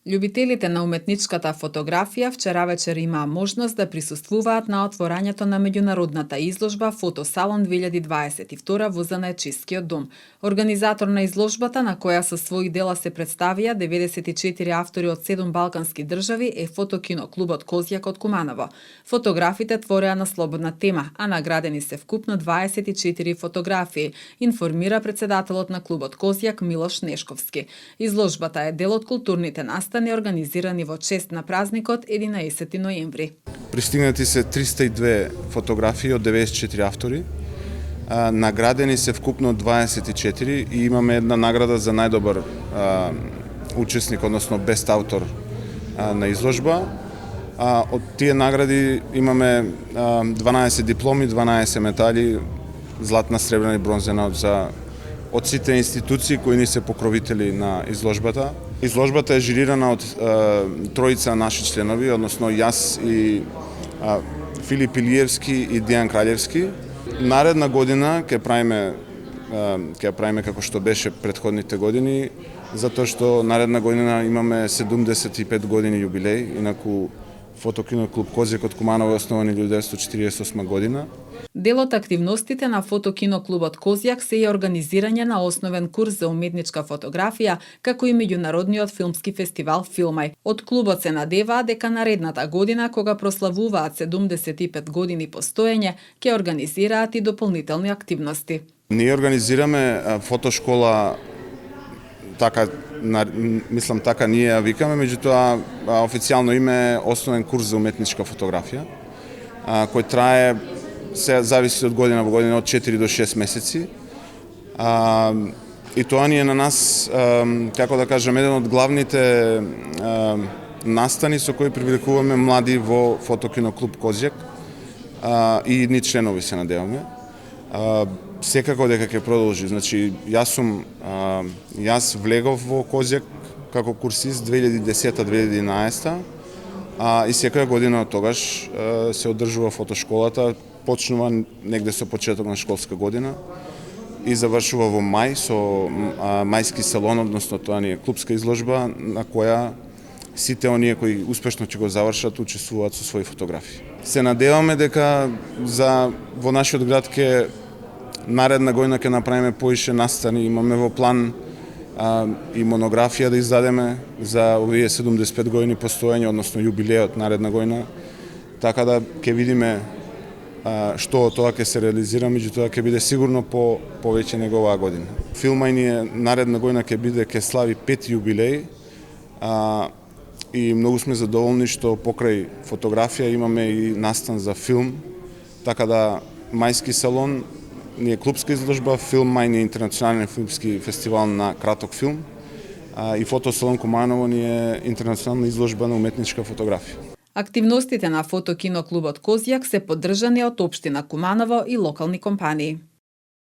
Љубителите на уметничката фотографија вчера вечер имаа можност да присуствуваат на отворањето на меѓународната изложба Фотосалон 2022 во Занаетчискиот дом. Организатор на изложбата, на која со свои дела се представија 94 автори од 7 балкански држави, е Фотокино клубот Козјак од Куманово. Фотографите твореа на слободна тема, а наградени се вкупно 24 фотографии, информира председателот на клубот Козјак Милош Нешковски. Изложбата е дел од културните настани организирани во чест на празникот 11 ноември. Пристигнати се 302 фотографии од 94 автори. Наградени се вкупно 24 и имаме една награда за најдобар учесник, односно бест автор на изложба. Од тие награди имаме 12 дипломи, 12 медали, златна, сребрена и бронзена од сите институции кои ни се покровители на изложбата. Изложбата е жирирана од тројца наши членови, односно јас и Филип Илиевски и Дијан Краљевски. Наредна година ќе правиме како што беше претходните години, затоа што наредна година имаме 75 години јубилеј, инаку Фотокино клуб Козјак од Куманово е основан 1948 година. Дел од активностите на Фотокино клубот Козјак се и организирање на основен курс за уметничка фотографија, како и меѓународниот филмски фестивал Филмај. Од клубот се надеваа дека наредната година, кога прославуваат 75 години постоење, ќе организираат и дополнителни активности. Ние организираме фотошкола, така ние ја викаме, меѓутоа официјално име е основен курс за уметничка фотографија, кој трае, се зависи од година во година, од 4 до 6 месеци. И тоа ни е на нас, како да кажем, еден од главните настани со кои привлекуваме млади во Фотокино клуб Козјак и ни членови се надеваме. Секако дека ќе продолжи. Значи, јас влегов во Козјак како курсист 2010-2011 и секоја година од тогаш се одржува фотошколата, почнува негде со почеток на школска година и завршува во мај со мајски салон, односно тоа ни е клубска изложба на која сите оние кои успешно ќе го завршат учествуваат со своји фотографии. Се надеваме дека во нашиот град ќе наредна година ќе направиме поише настани, имаме во план и монографија да издадеме за овие 75 години постоење, односно јубилеот наредна година, така да ќе видиме што од тоа ќе се реализира, меѓутоа ќе биде сигурно повеќе него оваа година. Филмај ни е наредна година ќе слави 5 јубилеј и многу сме задоволни што покрај фотографија имаме и настан за филм, така да мајски салон ни е клубска изложба, Филмај ни е интернационален филмски фестивал на краток филм и Фотосалон Куманово ни е интернационална изложба на уметничка фотографија. Активностите на Фотокино клубот Козјак се поддржани од општина Куманово и локални компании.